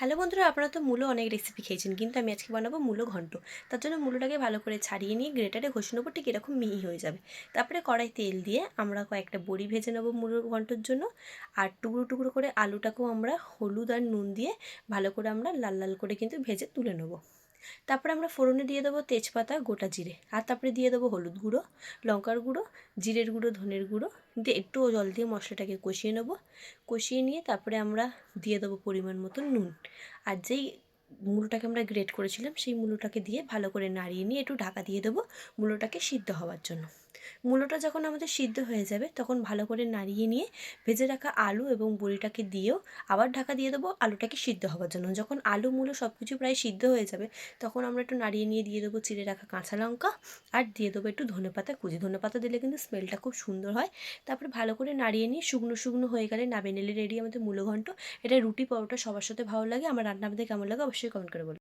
Hello বন্ধুরা, আপনারা তো মূলো অনেক রেসিপি খেয়েছেন, কিন্তু আমি আজকে বানাবো মূলো ঘন্ট। তার জন্য মূলোটাকে ভালো করে ছাড়িয়ে নিয়ে গ্রেটারে ঘষে নেবো, ঠিক এরকম মিহি হয়ে যাবে। তারপরে কড়াই তেল দিয়ে আমরা কয়েকটা বড়ি ভেজে নেবো মূলো ঘন্টর জন্য। আর টুকরো টুকরো করে আলুটাকেও আমরা হলুদ আর নুন দিয়ে ভালো করে আমরা লাল লাল করে কিন্তু ভেজে তুলে নেবো। তারপরে আমরা ফোড়নে দিয়ে দেবো তেজপাতা, গোটা জিরে, আর তারপরে দিয়ে দেবো হলুদ গুঁড়ো, লঙ্কার গুঁড়ো, জিরের গুঁড়ো, ধনের গুঁড়ো দিয়ে একটু জল দিয়ে মশলাটাকে কষিয়ে নেবো। কষিয়ে নিয়ে তারপরে আমরা দিয়ে দেবো পরিমাণ মতো নুন। আর যেই মূলোটাকে আমরা গ্রেট করেছিলাম সেই মূলোটাকে দিয়ে ভালো করে নাড়িয়ে নিয়ে একটু ঢাকা দিয়ে দেবো মূলোটাকে সিদ্ধ হওয়ার জন্য। মূলোটা যখন আমাদের সিদ্ধ হয়ে যাবে তখন ভালো করে নাড়িয়ে নিয়ে ভেজে রাখা আলু এবং বড়িটাকে দিয়েও আবার ঢাকা দিয়ে দেবো আলুটাকে সিদ্ধ হওয়ার জন্য। যখন আলু মূলো সব কিছু প্রায় সিদ্ধ হয়ে যাবে তখন আমরা একটু নাড়িয়ে নিয়ে দিয়ে দেবো চিড়ে রাখা কাঁচা লঙ্কা, আর দিয়ে দেবো একটু ধনেপাতা কুচি। ধনেপাতা দিলে কিন্তু স্মেলটা খুব সুন্দর হয়। তারপরে ভালো করে নাড়িয়ে নিয়ে শুকনো শুকনো হয়ে গেলে নামিয়ে নিলে রেডি আমাদের মূলো ঘন্ট। এটা রুটি পরোটা সবার সাথে ভালো লাগে। আমার রান্না আপনাদের কেমন লাগে অবশ্যই কমেন্ট করে বলুন।